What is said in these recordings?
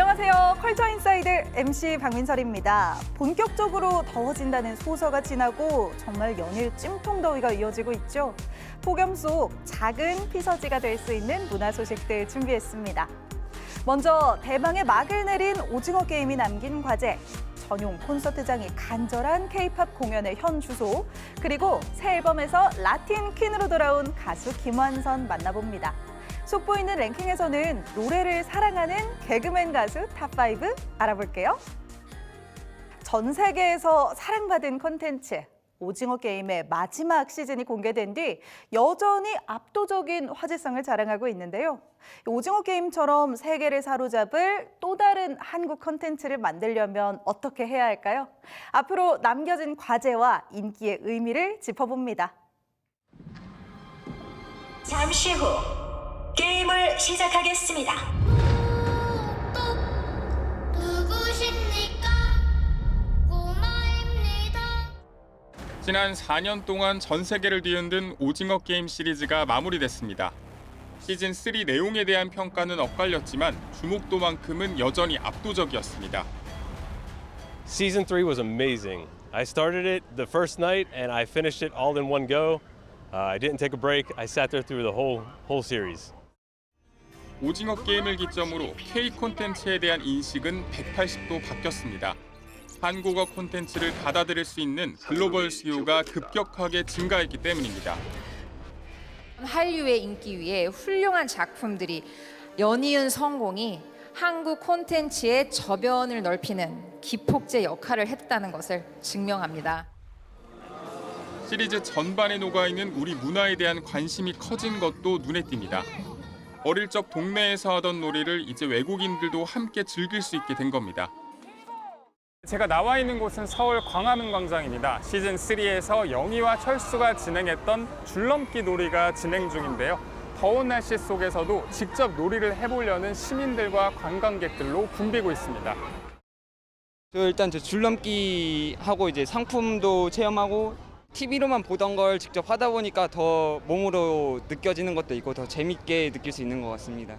안녕하세요. 컬처 인사이드 MC 박민설입니다. 본격적으로 더워진다는 소서가 지나고 정말 연일 찜통더위가 이어지고 있죠. 폭염 속 작은 피서지가 될 수 있는 문화 소식들 준비했습니다. 먼저 대망의 막을 내린 오징어 게임이 남긴 과제, 전용 콘서트장이 간절한 K-팝 공연의 현 주소, 그리고 새 앨범에서 라틴 퀸으로 돌아온 가수 김완선 만나봅니다. 속보이는 랭킹에서는 노래를 사랑하는 개그맨 가수 탑5 알아볼게요. 전 세계에서 사랑받은 콘텐츠, 오징어 게임의 마지막 시즌이 공개된 뒤 여전히 압도적인 화제성을 자랑하고 있는데요. 오징어 게임처럼 세계를 사로잡을 또 다른 한국 콘텐츠를 만들려면 어떻게 해야 할까요? 앞으로 남겨진 과제와 인기의 의미를 짚어봅니다. 잠시 후 게임을 시작하겠습니다. 누구십니까? 꼬마입니다. 지난 4년 동안 전 세계를 뒤흔든 오징어 게임 시리즈가 마무리됐습니다. 시즌 3 내용에 대한 평가는 엇갈렸지만 주목도만큼은 여전히 압도적이었습니다. Season 3 was amazing. I started it the first night and I finished it all in one go. I didn't take a break. I sat there through the whole series. 오징어 게임을 기점으로 K 콘텐츠에 대한 인식은 180도 바뀌었습니다. 한국어 콘텐츠를 받아들일 수 있는 글로벌 수요가 급격하게 증가했기 때문입니다. 한류의 인기 위에 훌륭한 작품들이 연이은 성공이 한국 콘텐츠의 저변을 넓히는 기폭제 역할을 했다는 것을 증명합니다. 시리즈 전반에 녹아있는 우리 문화에 대한 관심이 커진 것도 눈에 띕니다. 어릴 적 동네에서 하던 놀이를 이제 외국인들도 함께 즐길 수 있게 된 겁니다. 제가 나와 있는 곳은 서울 광화문 광장입니다. 시즌 3에서 영희와 철수가 진행했던 줄넘기 놀이가 진행 중인데요. 더운 날씨 속에서도 직접 놀이를 해보려는 시민들과 관광객들로 붐비고 있습니다. 일단 줄넘기 하고 이제 상품도 체험하고 TV로만 보던 걸 직접 하다 보니까 더 몸으로 느껴지는 것도 있고 더 재밌게 느낄 수 있는 것 같습니다.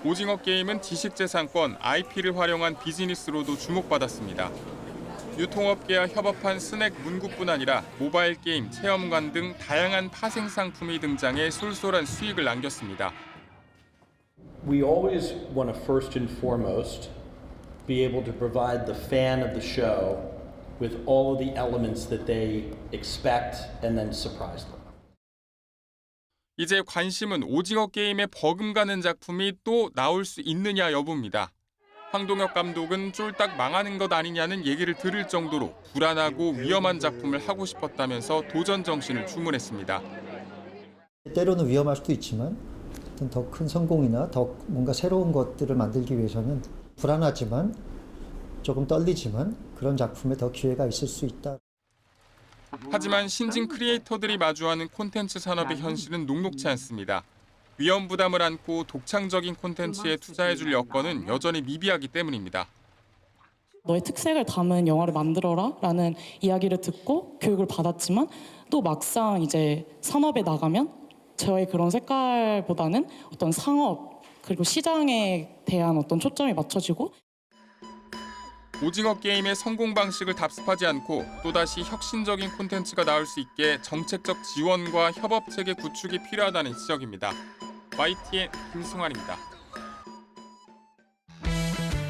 오징어 게임은 지식재산권, IP를 활용한 비즈니스로도 주목받았습니다. 유통업계와 협업한 스낵 문구뿐 아니라 모바일 게임, 체험관 등 다양한 파생 상품이 등장해 쏠쏠한 수익을 남겼습니다. We always want to first and foremost be able to provide the fan of the show with all of the elements that they expect and then surprise them. 이제 관심은 오징어 게임에 버금가는 작품이 또 나올 수 있느냐 여부입니다. 황동혁 감독은 쫄딱 망하는 것 아니냐는 얘기를 들을 정도로 불안하고 위험한 작품을 하고 싶었다면서 도전 정신을 주문했습니다. 때로는 위험할 수도 있지만 더 큰 성공이나 더 뭔가 새로운 것들을 만들기 위해서는 불안하지만 조금 떨리지만 그런 작품에 더 기회가 있을 수 있다. 하지만 신진 크리에이터들이 마주하는 콘텐츠 산업의 현실은 녹록지 않습니다. 위험 부담을 안고 독창적인 콘텐츠에 투자해줄 여건은 여전히 미비하기 때문입니다. 너의 특색을 담은 영화를 만들어라 라는 이야기를 듣고 교육을 받았지만 또 막상 이제 산업에 나가면 저의 그런 색깔보다는 어떤 상업 그리고 시장에 대한 어떤 초점이 맞춰지고 오징어 게임의 성공 방식을 답습하지 않고 또다시 혁신적인 콘텐츠가 나올 수 있게 정책적 지원과 협업 체계 구축이 필요하다는 지적입니다. YTN 김승환입니다.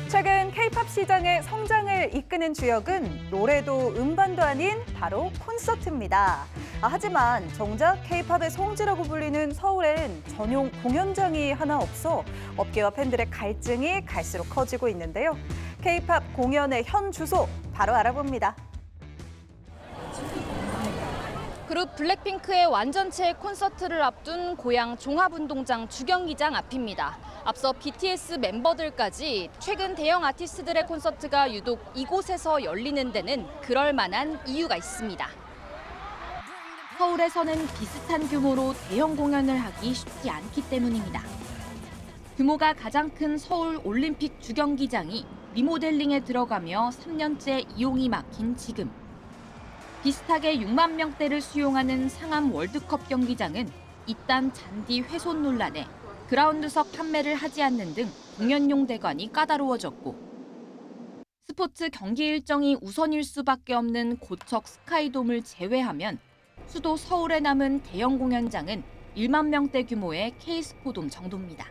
최근 K-팝 시장의 성장을 이끄는 주역은 노래도 음반도 아닌 바로 콘서트입니다. 하지만 정작 K-팝의 성지라고 불리는 서울엔 전용 공연장이 하나 없어 업계와 팬들의 갈증이 갈수록 커지고 있는데요. K-팝 공연의 현 주소 바로 알아봅니다. 그룹 블랙핑크의 완전체 콘서트를 앞둔 고양 종합운동장 주경기장 앞입니다. 앞서 BTS 멤버들까지 최근 대형 아티스트들의 콘서트가 유독 이곳에서 열리는 데는 그럴 만한 이유가 있습니다. 서울에서는 비슷한 규모로 대형 공연을 하기 쉽지 않기 때문입니다. 규모가 가장 큰 서울 올림픽 주경기장이 리모델링에 들어가며 3년째 이용이 막힌 지금. 비슷하게 6만 명대를 수용하는 상암 월드컵 경기장은 이딴 잔디 훼손 논란에 그라운드석 판매를 하지 않는 등 공연용 대관이 까다로워졌고 스포츠 경기 일정이 우선일 수밖에 없는 고척 스카이돔을 제외하면 수도 서울에 남은 대형 공연장은 1만 명대 규모의 K스포돔 정도입니다.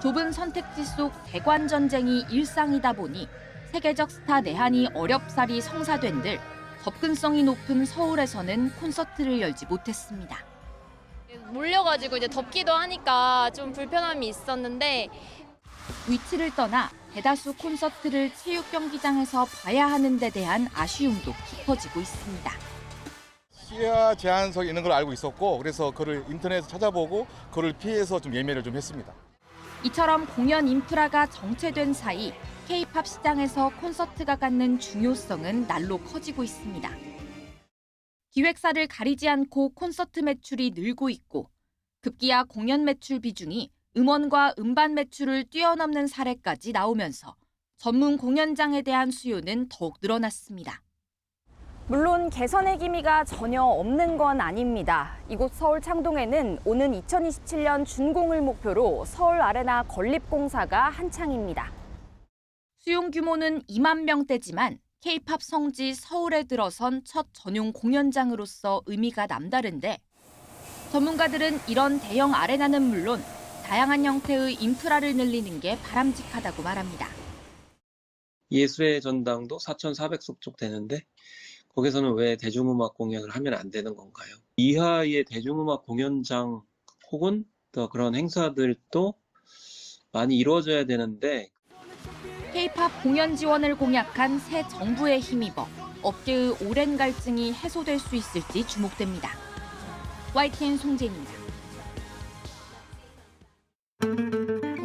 좁은 선택지 속 대관 전쟁이 일상이다 보니 세계적 스타 내한이 어렵사리 성사된들 접근성이 높은 서울에서는 콘서트를 열지 못했습니다. 몰려가지고 이제 덥기도 하니까 좀 불편함이 있었는데 위치를 떠나 대다수 콘서트를 체육 경기장에서 봐야 하는 데 대한 아쉬움도 깊어지고 있습니다. 시야 제한석이 있는 걸 알고 있었고 그래서 그걸 인터넷에서 찾아보고 그걸 피해서 좀 예매를 좀 했습니다. 이처럼 공연 인프라가 정체된 사이 K-팝 시장에서 콘서트가 갖는 중요성은 날로 커지고 있습니다. 기획사를 가리지 않고 콘서트 매출이 늘고 있고 급기야 공연 매출 비중이 음원과 음반 매출을 뛰어넘는 사례까지 나오면서 전문 공연장에 대한 수요는 더욱 늘어났습니다. 물론 개선의 기미가 전혀 없는 건 아닙니다. 이곳 서울 창동에는 오는 2027년 준공을 목표로 서울 아레나 건립공사가 한창입니다. 수용 규모는 2만 명대지만 K-팝 성지 서울에 들어선 첫 전용 공연장으로서 의미가 남다른데 전문가들은 이런 대형 아레나는 물론 다양한 형태의 인프라를 늘리는 게 바람직하다고 말합니다. 예술의 전당도 4,400석 쪽 되는데 거기서는 왜 대중음악 공연을 하면 안 되는 건가요? 이하의 대중음악 공연장 혹은 더 그런 행사들도 많이 이루어져야 되는데 K-팝 공연 지원을 공약한 새 정부에 힘입어 업계의 오랜 갈증이 해소될 수 있을지 주목됩니다. YTN 송재입니다.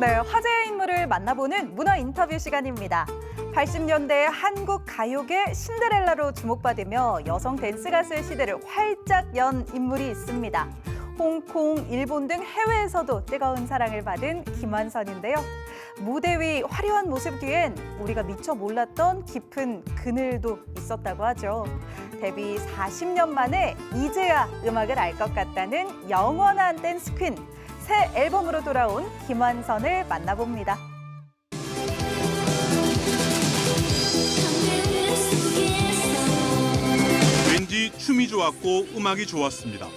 네, 화제의 인물을 만나보는 문화 인터뷰 시간입니다. 80년대 한국 가요계 신데렐라로 주목받으며 여성 댄스 가수의 시대를 활짝 연 인물이 있습니다. 홍콩, 일본 등 해외에서도 뜨거운 사랑을 받은 김완선인데요. 무대 위 화려한 모습 뒤엔 우리가 미처 몰랐던 깊은 그늘도 있었다고 하죠. 데뷔 40년 만에 이제야 음악을 알 것 같다는 영원한 댄스 퀸. 새 앨범으로 돌아온 김완선을 만나봅니다. 왠지 춤이 좋았고 음악이 좋았습니다.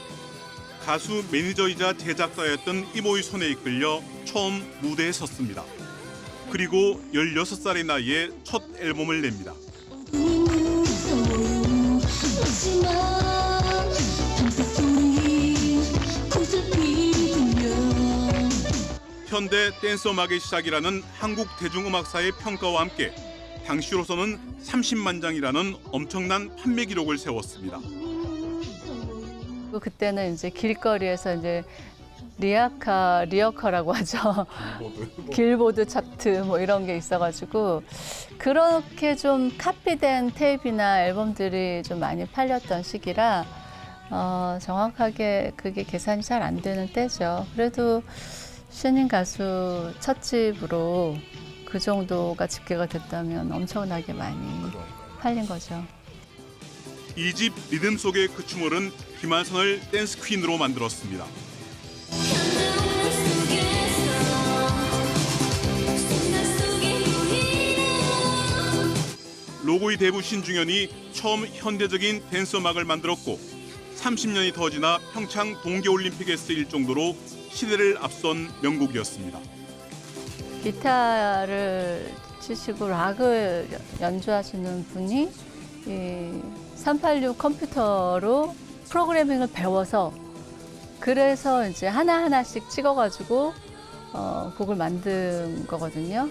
가수 매니저이자 제작자였던 이모의 손에 이끌려 처음 무대에 섰습니다. 그리고 16살의 나이에 첫 앨범을 냅니다. 현대 댄스 음악의 시작이라는 한국 대중음악사의 평가와 함께 당시로서는 30만 장이라는 엄청난 판매 기록을 세웠습니다. 그때는 이제 길거리에서 이제 리어카라고 하죠. 길보드 차트 뭐 이런 게 있어가지고 그렇게 좀 카피된 테이프나 앨범들이 좀 많이 팔렸던 시기라 정확하게 그게 계산이 잘 안 되는 때죠. 그래도 신인 가수 첫 집으로 그 정도가 집계가 됐다면 엄청나게 많이 팔린 거죠. 이 집 리듬 속의 그 춤을은 김완선을 댄스 퀸으로 만들었습니다. 로고의 대부 신중현이 처음 현대적인 댄스 음악을 만들었고 30년이 더 지나 평창 동계올림픽에 쓰일 정도로 시대를 앞선 명곡이었습니다. 기타를 치시고 락을 연주하시는 분이 이 386 컴퓨터로 프로그래밍을 배워서 그래서 이제 하나하나씩 찍어가지고 곡을 만든 거거든요.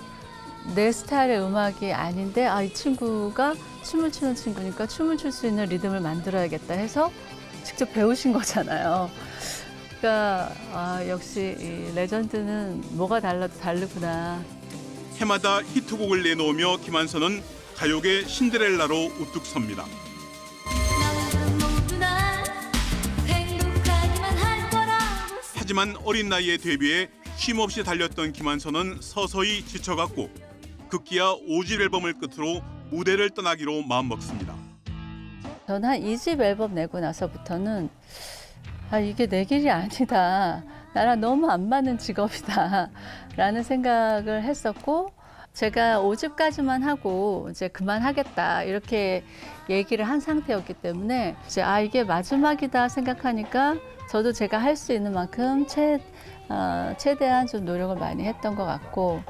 내 스타일의 음악이 아닌데 이 친구가 춤을 추는 친구니까 춤을 출 수 있는 리듬을 만들어야겠다 해서 직접 배우신 거잖아요. 그러니까 역시 이 레전드는 뭐가 달라도 다르구나. 해마다 히트곡을 내놓으며 김완선은 가요계 신데렐라로 우뚝 섭니다. 하지만 어린 나이에 데뷔해 쉼없이 달렸던 김완선은 서서히 지쳐갔고 급기야 5집 앨범을 끝으로 무대를 떠나기로 마음먹습니다. 저는 한 2집 앨범 내고 나서부터는 이게 내 길이 아니다. 나랑 너무 안 맞는 직업이다라는 생각을 했었고 제가 5집까지만 하고 이제 그만하겠다 이렇게 얘기를 한 상태였기 때문에 이제 이게 마지막이다 생각하니까 저도 제가 할 수 있는 만큼 최대한 좀 노력을 많이 했던 것 같고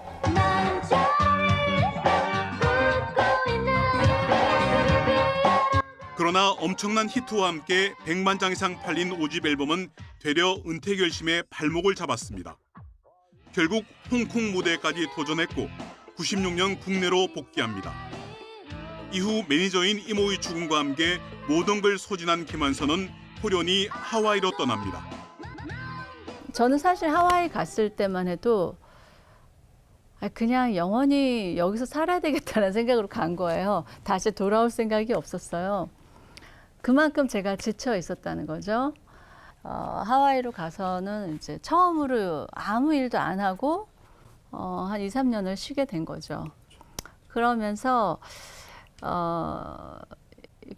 그러나 엄청난 히트와 함께 100만 장 이상 팔린 5집 앨범은 되려 은퇴 결심에 발목을 잡았습니다. 결국 홍콩 무대까지 도전했고 96년 국내로 복귀합니다. 이후 매니저인 이모의 죽음과 함께 모든 걸 소진한 김한선은 호련히 하와이로 떠납니다. 저는 사실 하와이 갔을 때만 해도 그냥 영원히 여기서 살아야 되겠다는 생각으로 간 거예요. 다시 돌아올 생각이 없었어요. 그만큼 제가 지쳐 있었다는 거죠. 하와이로 가서는 이제 처음으로 아무 일도 안 하고 한 2, 3년을 쉬게 된 거죠. 그러면서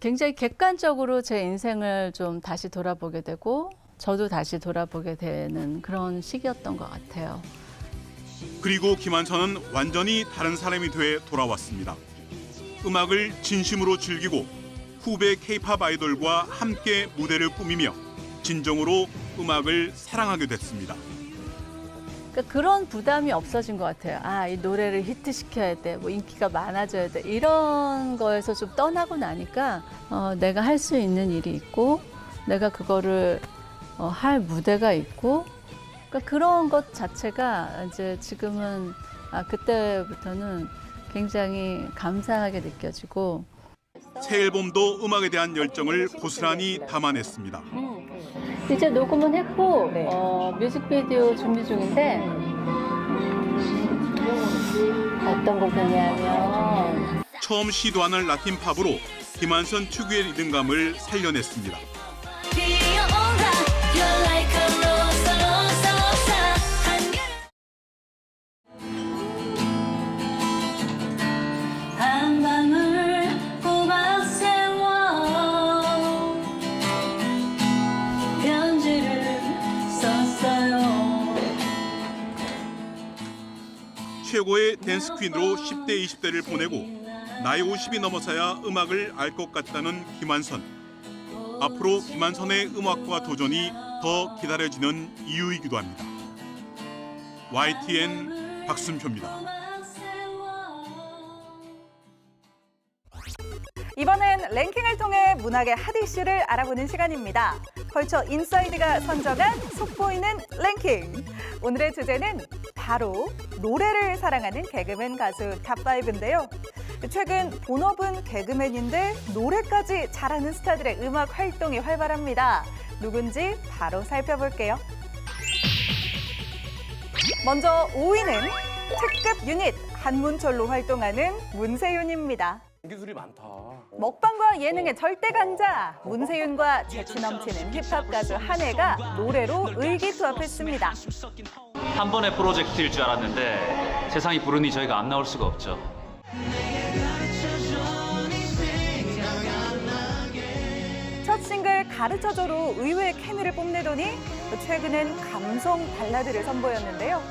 굉장히 객관적으로 제 인생을 좀 다시 돌아보게 되고 저도 다시 돌아보게 되는 그런 시기였던 것 같아요. 그리고 김한선은 완전히 다른 사람이 돼 돌아왔습니다. 음악을 진심으로 즐기고 후배 K-팝 아이돌과 함께 무대를 꾸미며 진정으로 음악을 사랑하게 됐습니다. 그러니까 그런 부담이 없어진 것 같아요. 이 노래를 히트시켜야 돼, 뭐 인기가 많아져야 돼 이런 거에서 좀 떠나고 나니까 내가 할 수 있는 일이 있고 내가 그거를 할 무대가 있고 그러니까 그런 것 자체가 이제 지금은 그때부터는 굉장히 감사하게 느껴지고 새 앨범도 음악에 대한 열정을 고스란히 담아냈습니다. 이제 녹음은 했고 뮤직비디오 준비 중인데 어떤 곡이냐면 처음 시도하는 라틴 팝으로 김한선 특유의 리듬감을 살려냈습니다. 최고의 댄스 퀸으로 10대, 20대를 보내고 나이 50이 넘어서야 음악을 알 것 같다는 김한선. 앞으로 김한선의 음악과 도전이 더 기다려지는 이유이기도 합니다. YTN 박순표입니다. 이번엔 랭킹을 통해 문학의 핫 이슈를 알아보는 시간입니다. 컬처 인사이드가 선정한 속보이는 랭킹. 오늘의 주제는 바로 노래를 사랑하는 개그맨 가수 탑5인데요. 최근 본업은 개그맨인데 노래까지 잘하는 스타들의 음악 활동이 활발합니다. 누군지 바로 살펴볼게요. 먼저 5위는 특급 유닛 한문철로 활동하는 문세윤입니다. 기술이 많다. 먹방과 예능의 절대 강자 문세윤과 재치 넘치는 힙합 가수 한혜가 노래로 의기투합했습니다. 한 번의 프로젝트일 줄 알았는데 세상이 부르니 저희가 안 나올 수가 없죠. 첫 싱글 가르쳐줘로 의외의 케미를 뽐내더니 최근엔 감성 발라드를 선보였는데요.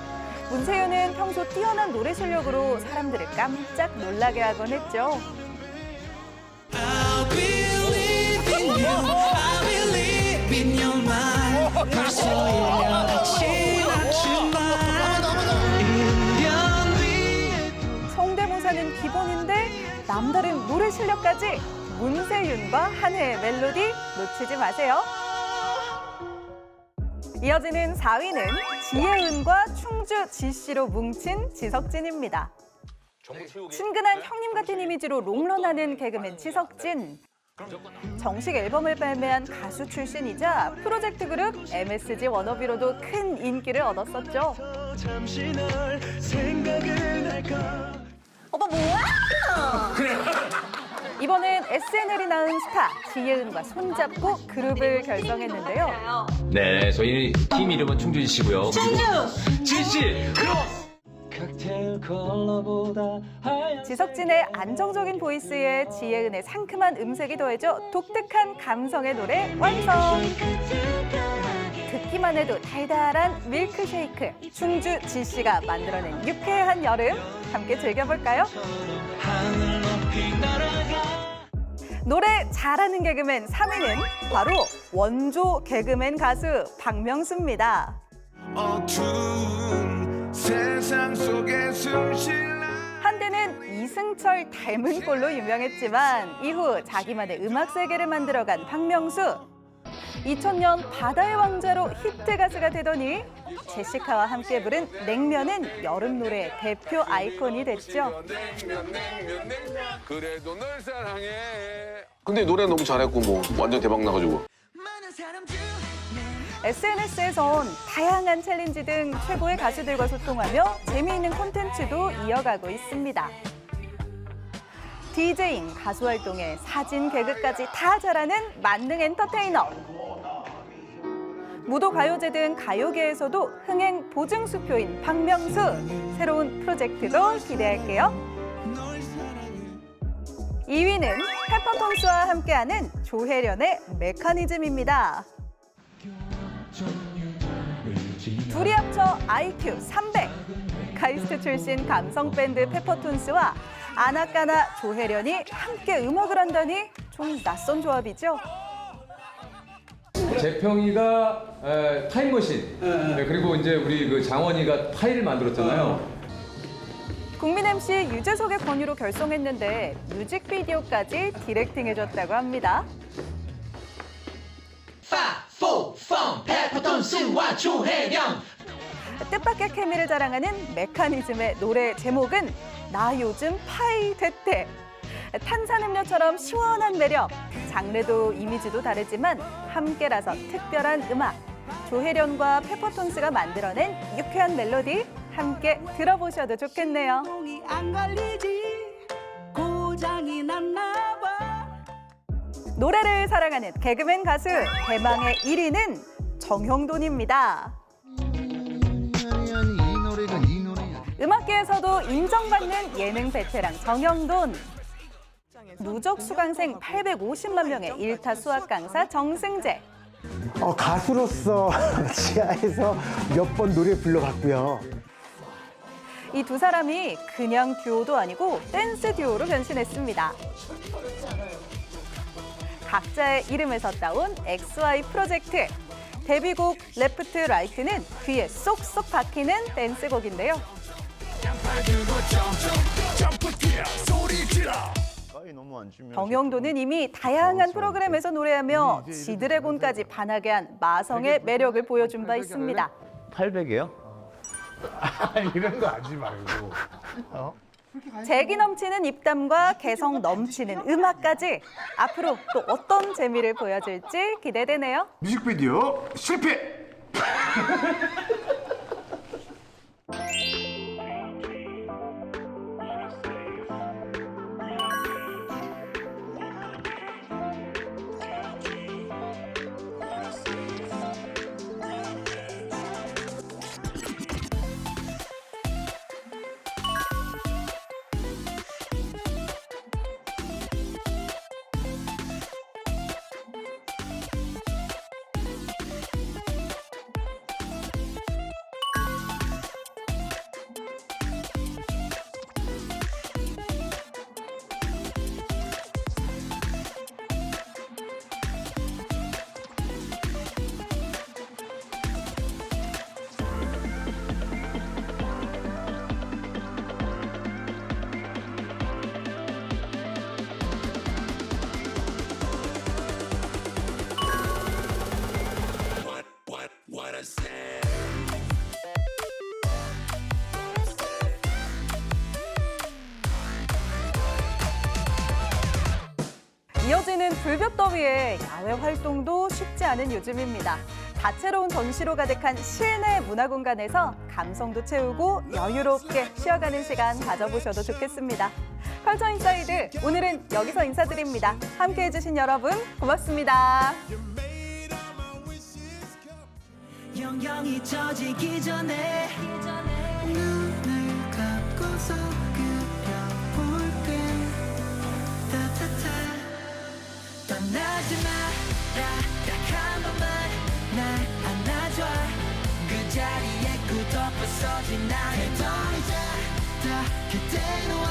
문세윤은 평소 뛰어난 노래 실력으로 사람들을 깜짝 놀라게 하곤 했죠. 성대모사는 기본인데 남다른 노래 실력까지 문세윤과 한혜의 멜로디 놓치지 마세요. 이어지는 4위는 지혜은과 충주 지씨로 뭉친 지석진입니다. 친근한 형님 같은 이미지로 롱런하는 개그맨 지석진. 정식 앨범을 발매한 가수 출신이자 프로젝트 그룹 MSG 워너비로도 큰 인기를 얻었었죠. 오빠 뭐야? 이번엔 SNL이 낳은 스타 지혜은과 손잡고 그룹을 결성했는데요. 네, 저희 팀 이름은 충주지씨고요. 충주! 지씨! 지석진의 안정적인 보이스에 지혜은의 상큼한 음색이 더해져 독특한 감성의 노래 완성! 듣기만 해도 달달한 밀크쉐이크. 충주 지씨가 만들어낸 유쾌한 여름 함께 즐겨볼까요? 노래 잘하는 개그맨 3위는 바로 원조 개그맨 가수 박명수입니다. 세상 속에 한때는 이승철 닮은 꼴로 유명했지만 이후 자기만의 음악 세계를 만들어간 박명수. 2000년 바다의 왕자로 히트 가수가 되더니 제시카와 함께 부른 냉면은 여름 노래의 대표 아이콘이 됐죠. 그래도 널 사랑해. 근데 노래 너무 잘했고 뭐 완전 대박 나가지고. SNS에선 다양한 챌린지 등 최고의 가수들과 소통하며 재미있는 콘텐츠도 이어가고 있습니다. 디제잉, 가수 활동에 사진, 개그까지 다 잘하는 만능 엔터테이너. 무도 가요제 등 가요계에서도 흥행 보증수표인 박명수. 새로운 프로젝트도 기대할게요. 2위는 페퍼톤스와 함께하는 조혜련의 메커니즘입니다. 둘이 합쳐 IQ 300. 카이스트 출신 감성 밴드 페퍼톤스와 아나까나 조혜련이 함께 음악을 한다니 좀 낯선 조합이죠. 재평이가 타임머신, 그리고 이제 우리 그 장원이가 파일을 만들었잖아요. 국민 MC 유재석의 권유로 결성했는데 뮤직비디오까지 디렉팅해줬다고 합니다. 페퍼톤스와 조혜련. 뜻밖의 케미를 자랑하는 메커니즘의 노래 제목은 나 요즘 파이 됐대. 탄산음료처럼 시원한 매력. 장르도 이미지도 다르지만 함께라서 특별한 음악. 조혜련과 페퍼톤스가 만들어낸 유쾌한 멜로디 함께 들어보셔도 좋겠네요. 노래를 사랑하는 개그맨 가수 대망의 1위는 정형돈입니다. 음악계에서도 인정받는 예능 베테랑 정형돈. 누적 수강생 850만 명의 일타 수학 강사 정승재. 가수로서 지하에서 몇 번 노래 불러봤고요. 이 두 사람이 그냥 듀오도 아니고 댄스 듀오로 변신했습니다. 각자의 이름에서 따온 XY 프로젝트. 데뷔곡 레프트 라이트는 귀에 쏙쏙 박히는 댄스곡인데요. 정형돈은 이미 다양한 프로그램에서 노래하며 지드래곤까지 반하게 한 마성의 매력을 보여준 바 있습니다. 800이요? 이런 거 하지 말고. 재기 넘치는 입담과 개성 넘치는 음악까지 앞으로 또 어떤 재미를 보여줄지 기대되네요. 뮤직비디오 실패! 이어지는 불볕더위에 야외 활동도 쉽지 않은 요즘입니다. 다채로운 전시로 가득한 실내 문화공간에서 감성도 채우고 여유롭게 쉬어가는 시간 가져보셔도 좋겠습니다. 컬처 인사이드, 오늘은 여기서 인사드립니다. 함께해 주신 여러분 고맙습니다. 영영이 젖이기 전에 눈을 감고서 그려볼게. 따뜻한 떠나지 마라 딱 한 번만 날 안아줘. 그대로